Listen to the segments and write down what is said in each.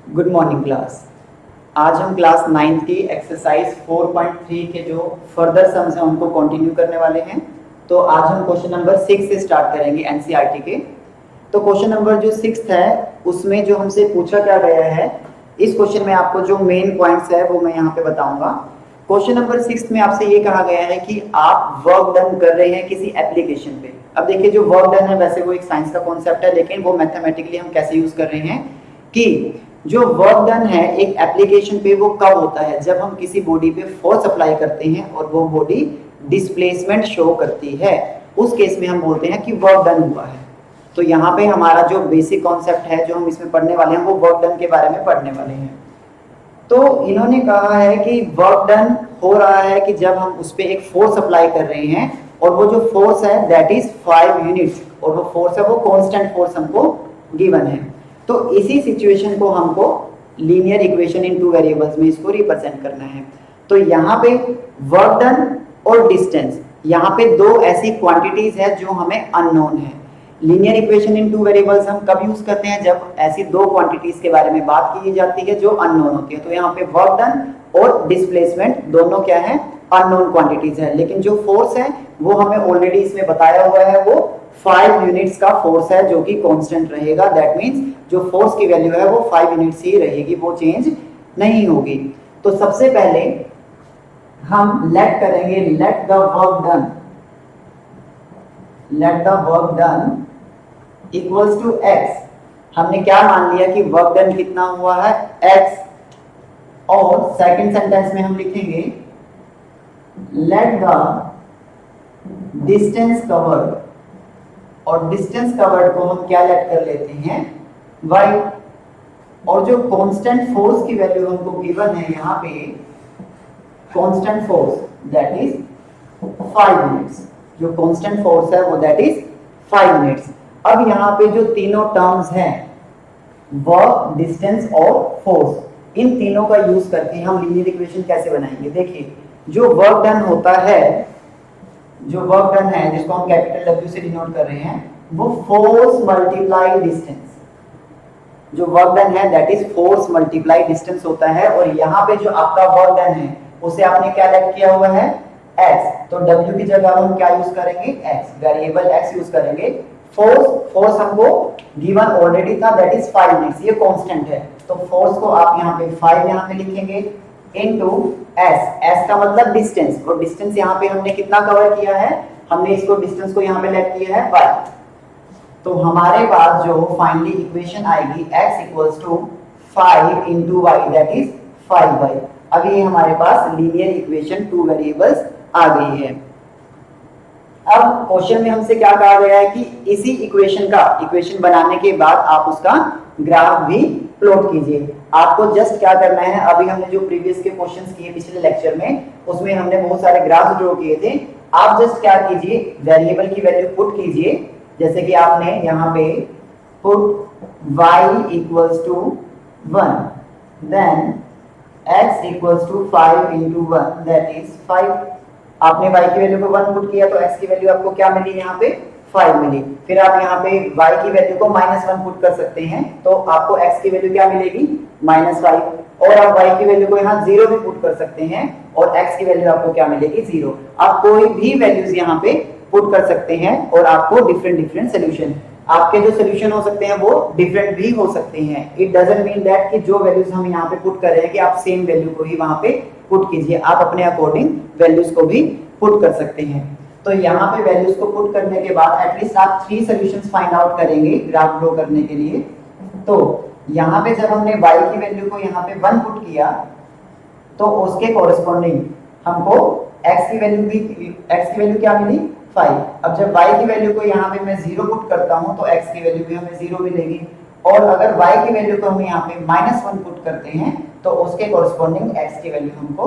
Good morning class. आज हम class 9th की एक्सरसाइज 4.3 के जो फर्दर सम्स हैं उनको कंटिन्यू करने वाले हैं। तो आज हम क्वेश्चन नंबर 6 से स्टार्ट करेंगे एनसीईआरटी के। तो क्वेश्चन नंबर जो 6 है उसमें जो हमसे पूछा क्या गया है, इस क्वेश्चन में आपको जो मेन पॉइंट्स है वो मैं यहाँ पे बताऊंगा। क्वेश्चन नंबर 6 में आपसे ये कहा गया है कि आप वर्क डन कर रहे हैं किसी एप्लीकेशन पे। अब देखिए, जो वर्क डन है वैसे वो एक साइंस का कॉन्सेप्ट है, लेकिन वो मैथमेटिकली हम कैसे यूज कर रहे हैं कि जो वर्क डन है एक एप्लीकेशन पे वो कब होता है, जब हम किसी बॉडी पे फोर्स अप्लाई करते हैं और वो बॉडी डिस्प्लेसमेंट शो करती है, उस केस में हम बोलते हैं कि वर्क डन हुआ है। तो यहाँ पे हमारा जो बेसिक कॉन्सेप्ट है जो हम इसमें पढ़ने वाले हैं वो वर्क डन के बारे में पढ़ने वाले हैं। तो इन्होंने कहा है कि वर्क डन हो रहा है कि जब हम उस पर एक फोर्स अप्लाई कर रहे हैं और वो जो फोर्स है दैट इज 5 यूनिट्स, और वो फोर्स है वो कांस्टेंट फोर्स हमको गिवन है। तो इसी सिचुएशन को हमको linear equation in two variables में इसको रिप्रेजेंट करना है। तो यहाँ पे वर्क डन और डिस्टेंस, यहाँ पे दो ऐसी क्वांटिटीज है जो हमें अननोन है। Linear equation in two variables हम कब यूज करते हैं, जब ऐसी दो क्वांटिटीज के बारे में बात की जाती है जो अननोन होती है। तो यहाँ पे वर्क डन और डिस्प्लेसमेंट दोनों क्या है, अननोन क्वांटिटीज है। लेकिन जो फोर्स है वो हमें ऑलरेडी इसमें बताया हुआ है, वो 5 यूनिट्स का फोर्स है जो कि कांस्टेंट रहेगा। दैट मींस जो फोर्स की वैल्यू है वो 5 यूनिट्स ही रहेगी, वो चेंज नहीं होगी। तो सबसे पहले हम लेट करेंगे, let the work done equals to x। हमने क्या मान लिया कि वर्क डन कितना हुआ है, x। और सेकंड सेंटेंस में हम लिखेंगे लेट द डिस्टेंस कवर्ड, और डिस्टेंस कवर्ड को हम क्या लेट कर लेते हैं, y। और जो कांस्टेंट फोर्स की वैल्यू हमको गिवन है यहाँ पे, constant force that is 5 units. जो कांस्टेंट फोर्स है वो दैट इज 5 यूनिट्स। अब यहाँ पे जो तीनों टर्म्स हैं, वर्क, डिस्टेंस और फोर्स, इन तीनों का यूज करके हम लीनियर इक्वेशन कैसे बनाएंगे। देखिए, जो वर्क डन होता है, जो वर्क डन है जिसको हम कैपिटल W से डिनोट कर रहे हैं, वो फोर्स मल्टीप्लाई डिस्टेंस। जो वर्क डन है that is force multiply distance होता है। और यहाँ पे जो आपका वर्क डन है उसे आपने क्या लेट किया हुआ है, x। तो W की जगह हम क्या यूज करेंगे, x, वेरिएबल x यूज करेंगे। फोर्स हमको गिवन ऑलरेडी था दैट इज 5 यूनिट्स, ये कांस्टेंट है। तो फोर्स को आप यहाँ पे 5 यहाँ पे लिखेंगे इनटू s का मतलब डिस्टेंस, और डिस्टेंस यहाँ पे हमने कितना कवर किया है, हमने इसको डिस्टेंस को यहाँ पे लेट किया है 5। तो हमारे पास जो फाइनली इक्वेशन आएगी x equals to 5 into y that is 5y। अब ये हमारे पास लीनियर इक्वेशन टू वेरिएबल्स आ गई है। अब क्वेश्चन में हमसे क्या कहा गया है कि इसी इक्वेशन बनाने के बाद आप उसका ग्राफ भी प्लॉट कीजिए। आपको जस्ट क्या करना है, अभी हमने जो प्रीवियस के क्वेश्चंस किए पिछले लेक्चर में, उसमें हमने बहुत सारे ग्राफ ड्रॉ किए थे। आप जस्ट क्या कीजिए, वेरिएबल की वैल्यू पुट कीजिए। जैसे कि आपने यहाँ पे put y equals to 1, then x equals to 5 into 1 that is 5। आपने y की वैल्यू को 1 पुट किया तो x की वैल्यू आपको क्या मिली, यहाँ पे 5 मिली। फिर आप यहाँ पे y की वैल्यू को -1 पुट कर सकते हैं तो आपको x की वैल्यू क्या मिलेगी, -5। और आप y की वैल्यू को यहाँ 0 भी पुट कर सकते हैं और x की वैल्यू आपको क्या मिलेगी, 0। आप कोई भी वैल्यूज यहाँ पे पुट कर सकते हैं और आपको डिफरेंट सोल्यूशन, आपके जो सोल्यूशन हो सकते हैं वो डिफरेंट भी हो सकते हैं। इट डजंट मीन दैट कि जो वैल्यूज हम यहाँ पे पुट कर रहे हैं कि आप सेम वैल्यू को ही वहां पे पुट कीजिए, आप अपने अकॉर्डिंग वैल्यूज को भी पुट कर सकते हैं। तो यहाँ पे वैल्यूज को पुट करने के बाद एटलीस्ट आप 3 सॉल्यूशंस फाइंड आउट करेंगे ग्राफ ड्रॉ करने के लिए। तो यहाँ पे जब हमने y की वैल्यू को यहाँ पे 1 पुट किया तो उसके कॉरेस्पॉन्डिंग हमको x की वैल्यू क्या मिली, 5। अब जब y की वैल्यू को यहाँ पे मैं 0 पुट करता हूँ तो x की वैल्यू भी हमें 0 मिलेगी। और अगर y की वैल्यू को हम यहाँ पे -1 पुट करते हैं तो उसके कॉरेस्पॉन्डिंग x की वैल्यू हमको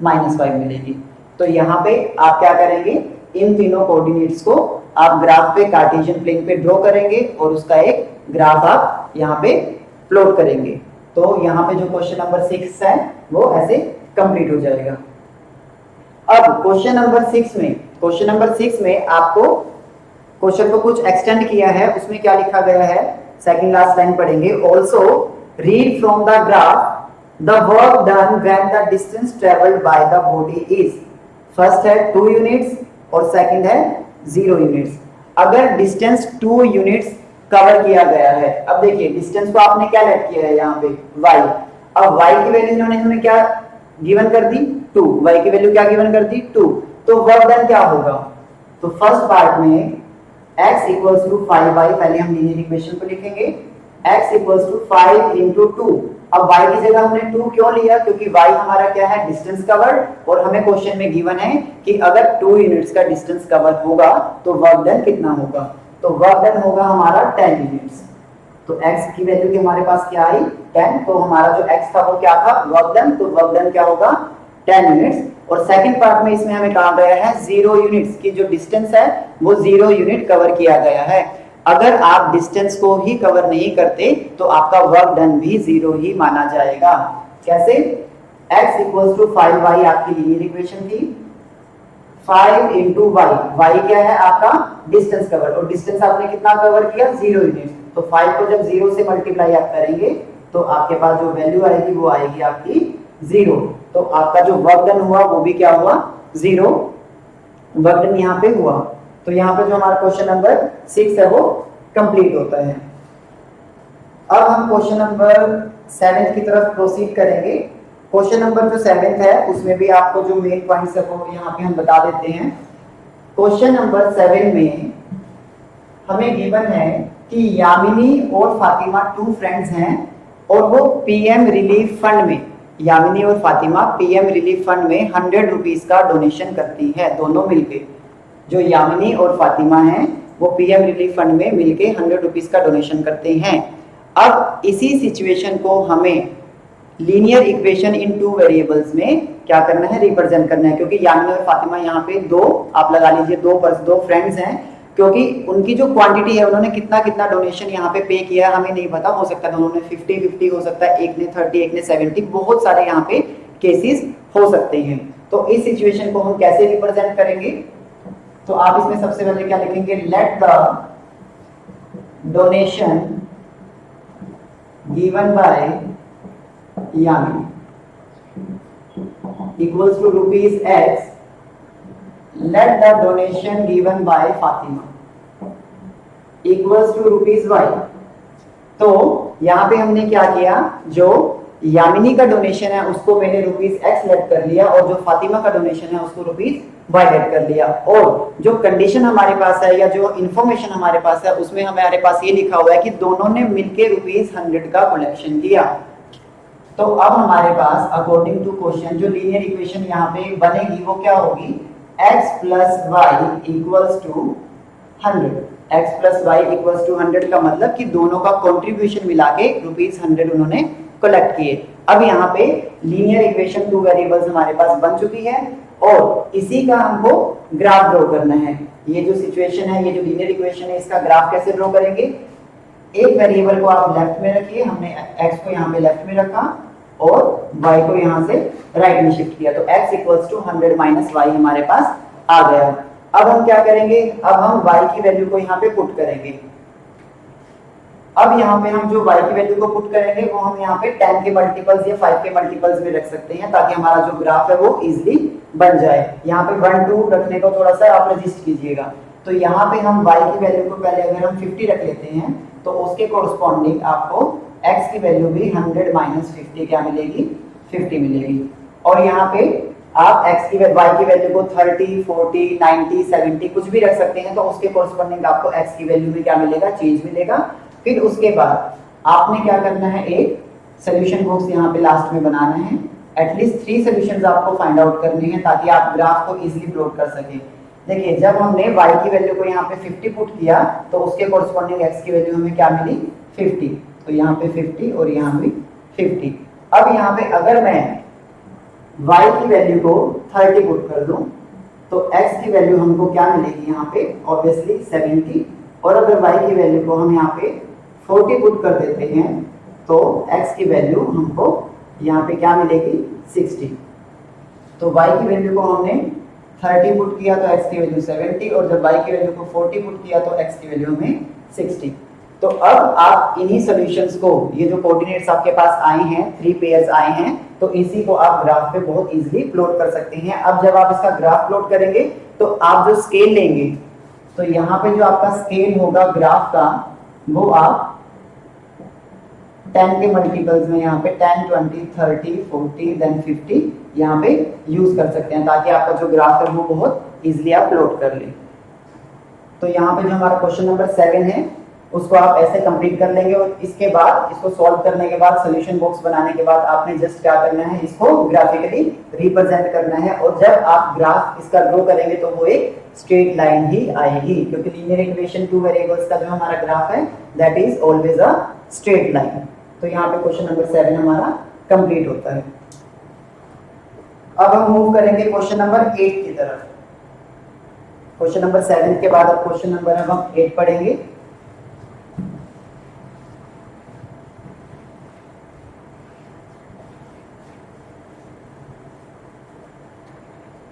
-5 मिलेगी। तो यहाँ पे आप क्या करेंगे, इन तीनों कोऑर्डिनेट्स को आप ग्राफ पे कार्टेशियन प्लेन पे ड्रॉ करेंगे और उसका एक ग्राफ आप यहाँ पे प्लॉट करेंगे। तो यहाँ पे जो क्वेश्चन नंबर 6 है वो ऐसे कंप्लीट हो जाएगा। अब क्वेश्चन नंबर 6 में आपको क्वेश्चन को कुछ एक्सटेंड किया है। उसमें क्या लिखा गया है, सेकंड लास्ट लाइन पढ़ेंगे। Also read from the graph the work done when the distance travelled by the body is. First है 2 यूनिट्स और सेकंड है 0 यूनिट्स। अगर डिस्टेंस 2 यूनिट्स कवर किया गया है, अब देखिए डिस्टेंस को आपने क्या लेट किया है यहाँ पे y। अब y की वैल्यू इन्होंने हमें क्या गिवन कर दी 2, y की वैल्यू क्या गिवन कर दी 2, तो वर्क डन क्या होगा? तो फर्स्ट पार्ट में x इक्वल्स टू 5y, पहले हम लीनियर इक्वेशन को लिखेंगे, x इक्वल्स टू 5 इंटू 2। अब y की जगह हमने 2 क्यों लिया? क्योंकि y हमारा क्या है डिस्टेंस कवर्ड, और हमें क्वेश्चन में गिवन है कि अगर 2 यूनिट्स का डिस्टेंस कवर होगा तो वर्क डन कितना होगा? तो वर्क डन होगा हमारा 10 यूनिट्स। तो x की वैल्यू की हमारे पास क्या आई 10, तो हमारा जो x था वो क्या था वर्क डन, तो वर्क डन क्या होगा 10 यूनिट्स। और सेकंड पार्ट में इसमें हमें कहा गया है 0 यूनिट्स की जो डिस्टेंस है वो 0 यूनिट कवर किया गया है। अगर आप डिस्टेंस को ही कवर नहीं करते तो आपका वर्क डन भी 0 ही माना जाएगा। कैसे? x इक्वल्स टू 5y आपकी लीनियर इक्वेशन थी, 5 इंटू वाई, वाई क्या है आपका डिस्टेंस कवर, और डिस्टेंस आपने कितना कवर किया 0 यूनिट। तो 5 को जब 0 से मल्टीप्लाई आप करेंगे तो आपके पास जो वैल्यू आएगी वो आएगी आपकी 0। तो आपका जो वर्क डन हुआ वो भी क्या हुआ 0 वर्क डन यहाँ पे हुआ। तो यहाँ पे जो हमारा क्वेश्चन नंबर 6 है वो कंप्लीट होता है। अब हम क्वेश्चन नंबर 7 की तरफ प्रोसीड करेंगे। क्वेश्चन नंबर जो 7 है उसमें भी आपको जो मेन पॉइंट्स है वो यहाँ पे हम बता देते हैं। क्वेश्चन नंबर 7 में हमें गिवन है कि यामिनी और फातिमा 2 फ्रेंड्स हैं और वो पीएम रिलीफ फंड में, यामिनी और फातिमा पीएम रिलीफ फंड में 100 रुपीज का डोनेशन करती है, दोनों मिलके। जो यामिनी और फातिमा हैं वो पीएम रिलीफ फंड में मिलके 100 रुपीज का डोनेशन करते हैं। अब इसी सिचुएशन को हमें लीनियर इक्वेशन इन 2 वेरिएबल्स में क्या करना है रिप्रेजेंट करना है, क्योंकि यामिनी और फातिमा यहाँ पे दो आप लगा लीजिए दो फ्रेंड्स हैं, क्योंकि उनकी जो क्वांटिटी है उन्होंने कितना कितना डोनेशन यहाँ पे पे किया है हमें नहीं पता, हो सकता है दोनों ने 50-50 हो सकता है, एक ने 30 एक ने 70, बहुत सारे यहाँ पे केसेस हो सकते हैं। तो इस सिचुएशन को हम कैसे रिप्रेजेंट करेंगे? तो आप इसमें सबसे पहले क्या लिखेंगे, let the donation given by Yamini equals to rupees x, let the donation given by Fatima equals to rupees y। तो यहाँ पे हमने क्या किया, जो यामिनी का डोनेशन है उसको मैंने रुपीज x लेट कर लिया और जो फातिमा का डोनेशन है उसको रुपीज y लेट कर लिया। और जो कंडीशन हमारे पास है या जो इंफॉर्मेशन हमारे पास है उसमें हमारे पास ये लिखा हुआ है कि दोनों ने मिलके रुपीज 100 का कलेक्शन किया। तो अब हमारे पास अकॉर्डिंग टू क्वेश्चन जो लीनियर इक्वेशन यहाँ पे बनेगी वो क्या होगी, x plus y equals to 100। x plus y equals to 100 का मतलब कि दोनों का कंट्रीब्यूशन मिला के रुपीज 100 उन्होंने कलेक्ट किए। अब यहाँ पे लीनियर इक्वेशन 2 वेरिएबल्स हमारे पास बन चुकी है और इसी का हमको ग्राफ ड्रॉ करना है। ये जो सिचुएशन है, ये जो लीनियर इक्वेशन है, इसका ग्राफ कैसे ड्रॉ करेंगे, एक वेरिएबल को आप लेफ्ट में रखिए, हमने x को यहाँ पे लेफ्ट में रखा और y को यहाँ से राइट में शिफ्ट किया, तो x equals to 100 minus y हमारे पास आ गया। अब हम क्या करेंगे, अब हम y की वैल्यू को यहाँ पे पुट करेंगे। अब यहाँ पे हम जो y की वैल्यू को पुट करेंगे वो हम यहाँ पे 10 के मल्टीपल्स या 5 के मल्टीपल्स में रख सकते हैं ताकि हमारा जो ग्राफ है वो इजिली बन जाए। यहाँ पे 1 2 रखने को थोड़ा सा आप रजिस्ट कीजिएगा। तो यहाँ पे हम y की वैल्यू को पहले अगर हम 50 रख लेते हैं तो उसके कोरस्पॉन्डिंग आपको x की वैल्यू भी 100 माइनस 50 क्या मिलेगी, 50 मिलेगी। और यहाँ पे आप x की y की वैल्यू को 30 40 90 70 कुछ भी रख सकते हैं, तो उसके कोरस्पॉन्डिंग आपको x की वैल्यू भी क्या मिलेगा, चेंज मिलेगा। फिर उसके बाद आपने क्या करना है, एक सोल्यूशन बॉक्स यहाँ पे लास्ट में बनाना है। एटलीस्ट 3 सॉल्यूशंस आपको फाइंड आउट करने हैं ताकि आप ग्राफ को इजीली प्लॉट कर सकें। देखिए जब हमने y की वैल्यू को यहाँ पे 50 पुट किया तो उसके कोरस्पॉन्डिंग x की वैल्यू हमें क्या मिली 50, तो यहाँ पे 50 और यहाँ भी 50। अब यहाँ पे अगर मैं y की वैल्यू को 30 पुट कर दूं तो x की वैल्यू हमको क्या मिलेगी यहाँ पे ऑब्वियसली 70, और अगर y की वैल्यू को हम यहाँ पे 40 पुट कर देते हैं तो x की वैल्यू हमको यहाँ पे क्या मिलेगी 60। तो y की वैल्यू को हमने 30 पुट किया तो x की वैल्यू 70, और जब y की वैल्यू को 40 पुट किया तो x की वैल्यू हमें 60। तो अब आप इन्हीं सॉल्यूशंस को, ये जो कोऑर्डिनेट्स आपके पास आए हैं, 3 पेयर्स आए हैं, तो इसी को आप ग्राफ पे बहुत इजीली प्लॉट कर सकते हैं। अब जब आप इसका ग्राफ प्लॉट करेंगे तो आप जो स्केल लेंगे, तो यहाँ पे जो आपका स्केल होगा ग्राफ का, वो आप 10 के मल्टीपल्स में यहाँ पे 10, 20, 30, 40, देन 50 यहाँ पे यूज कर सकते हैं, ताकि आपका जो ग्राफ है वो बहुत इजीली आप प्लॉट कर लें। तो यहाँ पे जो हमारा क्वेश्चन नंबर 7 है उसको आप ऐसे कंप्लीट कर लेंगे, और इसके बाद इसको सॉल्व करने के बाद सॉल्यूशन बॉक्स बनाने के बाद आपने जस्ट क्या करना है, इसको ग्राफिकली रिप्रेजेंट करना है। और जब आप ग्राफ इसका ड्रॉ करेंगे तो वो एक स्ट्रेट लाइन ही आएगी, क्योंकि लीनियर इक्वेशन 2 वेरिएबल्स का जो हमारा ग्राफ है that is always a straight line. तो यहाँ पे क्वेश्चन नंबर 7 हमारा कंप्लीट होता है। अब हम मूव करेंगे क्वेश्चन नंबर 8 की तरफ। क्वेश्चन नंबर 7 के बाद अब क्वेश्चन नंबर हम 8 पढ़ेंगे।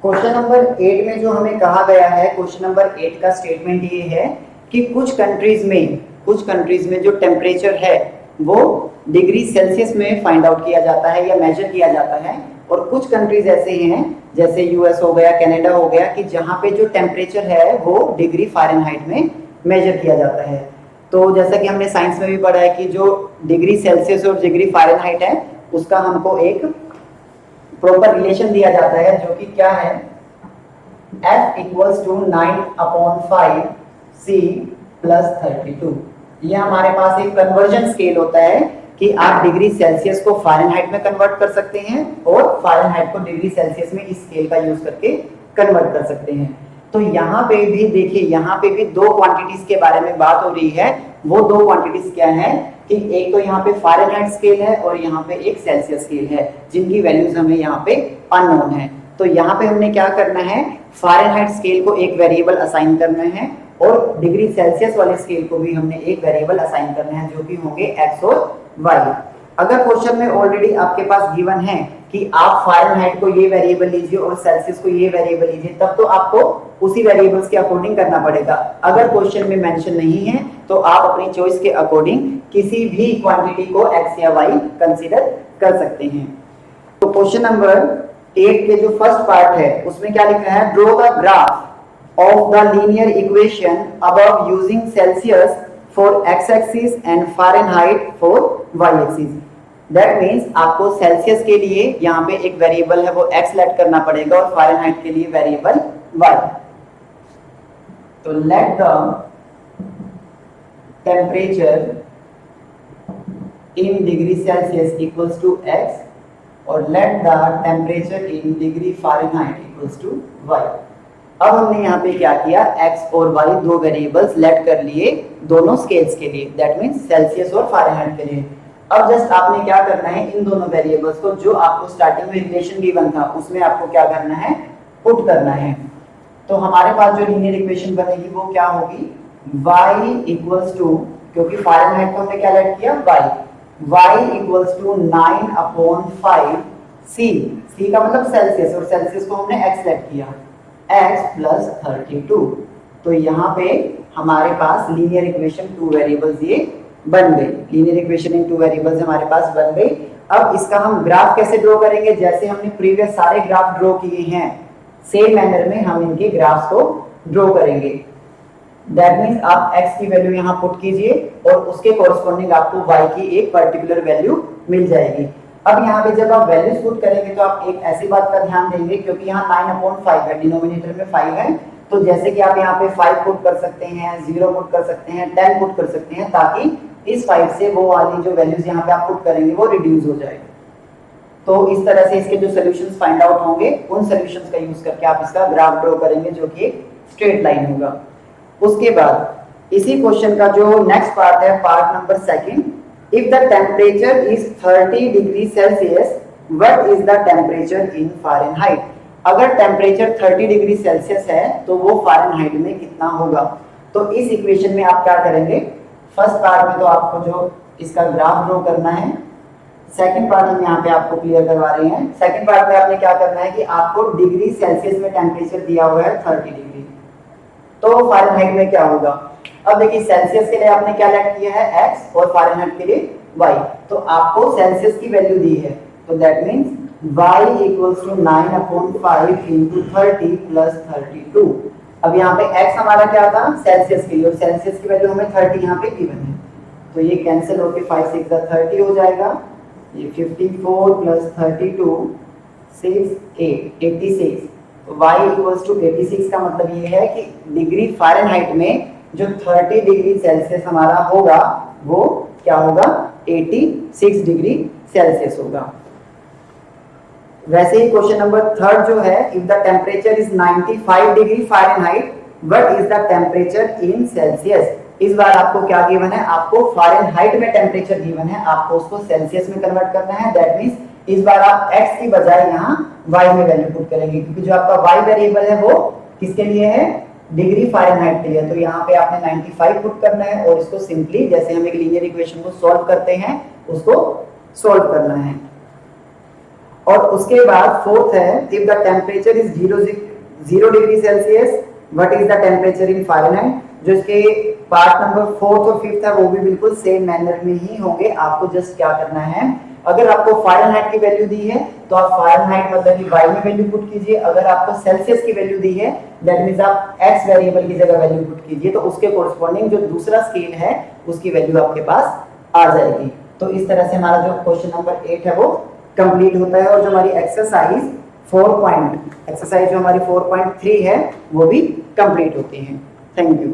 क्वेश्चन नंबर 8 में जो हमें कहा गया है, क्वेश्चन नंबर 8 का स्टेटमेंट ये है कि कुछ कंट्रीज में जो टेम्परेचर है वो डिग्री सेल्सियस में फाइंड आउट किया जाता है या मेजर किया जाता है, और कुछ कंट्रीज ऐसे हैं जैसे यूएस हो गया, कनाडा हो गया, कि जहां पे जो टेम्परेचर है वो डिग्री फ़ारेनहाइट में मेजर किया जाता है। तो जैसा कि हमने साइंस में भी पढ़ा है कि जो डिग्री सेल्सियस और डिग्री फ़ारेनहाइट है उसका हमको एक प्रॉपर रिलेशन दिया जाता है, जो कि क्या है, F equals to 9/5 C plus 32। ये हमारे पास एक कन्वर्जन स्केल होता है कि आप डिग्री सेल्सियस को फ़ारेनहाइट में कन्वर्ट कर सकते हैं और फ़ारेनहाइट को डिग्री सेल्सियस में इस स्केल का यूज करके कन्वर्ट कर सकते हैं। तो यहाँ पे भी देखिए, यहाँ पे भी दो क्वांटिटीज के बारे में बात हो रही है। वो दो क्वांटिटीज क्या है कि एक तो यहाँ पे फ़ारेनहाइट स्केल है और यहाँ पे एक सेल्सियस स्केल है, जिनकी वैल्यूज हमें यहाँ पे अननोन है। तो यहाँ पे हमने क्या करना है, फ़ारेनहाइट स्केल को एक वेरिएबल असाइन करना है और डिग्री सेल्सियस वाले स्केल को भी हमने एक वेरिएबल असाइन करना है, जो कि होंगे x और y। अगर क्वेश्चन में ऑलरेडी आपके पास गिवन है कि आप फ़ारेनहाइट को ये वेरिएबल लीजिए और सेल्सियस को ये वेरिएबल लीजिए, तब तो आपको उसी वेरिएबल्स के अकॉर्डिंग करना पड़ेगा। अगर क्वेश्चन में मेंशन नहीं है तो आप अपनी चॉइस के अकॉर्डिंग किसी भी क्वांटिटी को x या y कंसीडर कर सकते हैं। तो क्वेश्चन नंबर 8 के जो फर्स्ट पार्ट है उसमें क्या लिखा है, draw the graph of the linear equation above using Celsius for x-axis and Fahrenheit for y-axis। That means आपको सेल्सियस के लिए यहाँ पे एक वेरिएबल है वो x लेट करना पड़ेगा और फ़ारेनहाइट के लिए वेरिएबल y। तो let the temperature in degree Celsius equals to x और let the temperature in degree Fahrenheit equals to y। अब हमने यहाँ पे क्या किया, x और y दो वेरिएबल्स लेट कर लिए दोनों स्केल्स के लिए, दैट मींस सेल्सियस और फ़ारेनहाइट के लिए। अब जस्ट आपने क्या करना है, इन दोनों वेरिएबल्स को जो आपको स्टार्टिंग में रिलेशन गिवन था उसमें आपको क्या करना है, पुट करना है। तो हमारे पास जो लीनियर इक्वेशन बनेगी वो क्या होगी, y इक्वल्स टू, क्योंकि फ़ारेनहाइट को हमने क्या लेट किया y इक्वल्स टू 9/5 C का मतलब सेल्सियस, और सेल्सियस को हमने x लेट किया, x प्लस 32। तो यहाँ पे हमारे पास लीनियर इक्वेशन 2 वेरिएबल्स ये बन गई, लीनियर इक्वेशन इन 2 वेरिएबल्स हमारे पास बन गई। अब इसका हम ग्राफ कैसे ड्रॉ करेंगे, जैसे हमने प्रीवियस सारे ग्राफ ड्रॉ किए हैं सेम मैनर में हम इनके ग्राफ्स को ड्रॉ करेंगे। दैट मींस आप x की वैल्यू यहाँ पुट कीजिए और उसके कॉरस्पॉन्डिंग आपको y की एक पर्टिकुलर वैल्यू मिल जाएगी। अब यहाँ पे जब आप वैल्यूज पुट करेंगे तो आप एक ऐसी बात का ध्यान देंगे, क्योंकि यहाँ 9/5 है, डिनोमिनेटर में 5 है, तो जैसे कि आप यहाँ पे 5 पुट कर सकते हैं, 0 पुट कर सकते हैं, 10 पुट कर सकते हैं, ताकि इस 5 से वो वाली जो वैल्यूज यहाँ पे आप पुट करेंगे वो रिड्यूस हो जाए। तो इस तरह से इसके जो सोल्यूशंस फाइंड आउट होंगे उन सोल्यूशंस का यूज करके आप इसका ग्राफ ड्रॉ करेंगे, जो कि एक स्ट्रेट लाइन होगा। उसके बाद इसी क्वेश्चन का जो नेक्स्ट पार्ट है, part number 2, if the temperature is 30 degree Celsius, what is the temperature in Fahrenheit? अगर टेम्परेचर 30 डिग्री सेल्सियस है तो वो फ़ारेनहाइट में कितना होगा। तो इस इक्वेशन में आप क्या करेंगे, फर्स्ट पार्ट में तो आपको जो इसका ग्राफ ड्रॉ करना है, सेकंड पार्ट हम यहाँ पे आपको क्लियर करवा रहे हैं। सेकंड पार्ट में आपने क्या करना है कि आपको डिग्री सेल्सियस में टेम्परेचर दिया हुआ है 30 डिग्री, तो फ़ारेनहाइट में क्या होगा, अब देखिए सेल्सियस के लिए आपने क्या लैट किया है x और फारेनहाइट के लिए y, तो आपको सेल्सियस की वैल्यू दी है, तो that means y equals to 9/5 into 30 plus 32। अब यहाँ पे x हमारा क्या था सेल्सियस के लिए, और सेल्सियस की वैल्यू हमें 30 यहाँ पे गिवन है, तो ये कैंसिल होके 5 6 30 हो जाएगा, ये 54 प्लस 32 6 8 86। तो y इक्वल्स टू 86 का मतलब ये है कि डिग्री फारेनहाइट में जो 30 डिग्री सेल्सियस हमारा होगा वो क्या होगा 86 डिग्री सेल्सियस होगा। वैसे ही क्वेश्चन नंबर थर्ड जो है, if the temperature is 95 degree Fahrenheit what is the temperature in Celsius. इस बार आपको क्या गिवन है, आपको फारेनहाइट में टेम्परेचर गिवन है, आपको उसको सेल्सियस में कन्वर्ट करना है। दैट मींस इस बार आप x की बजाय यहाँ y में वैल्यू पुट करेंगे, क्योंकि जो आपका y वेरिएबल है वो किसके लिए है डिग्री फारेनहाइट के लिए, तो यहाँ पे आपने 95 पुट करना है और इसको सिंपली जैसे हम एक लीनियर इक्वेशन को सॉल्व करते हैं उसको सॉल्व करना है। और उसके बाद फोर्थ है, if the temperature is 0 degree Celsius what is the temperature in Fahrenheit. जो इसके पार्ट नंबर फोर्थ और फिफ्थ है वो भी बिल्कुल सेम मैनर में ही होंगे। आपको जस्ट क्या करना है, अगर आपको फारेनहाइट की वैल्यू दी है तो आप फारेनहाइट मतलब कि y में वैल्यू पुट कीजिए, अगर आपको सेल्सियस की वैल्यू दी है दैट मींस आप x वेरिएबल की जगह वैल्यू पुट कीजिए, तो उसके कोरिस्पोंडिंग जो दूसरा स्केल है उसकी वैल्यू आपके पास आ जाएगी। तो इस तरह से हमारा जो क्वेश्चन नंबर 8 है वो कंप्लीट होता है, और जो हमारी एक्सरसाइज 4 जो हमारी 4.3 है वो भी कंप्लीट होती है। Thank you.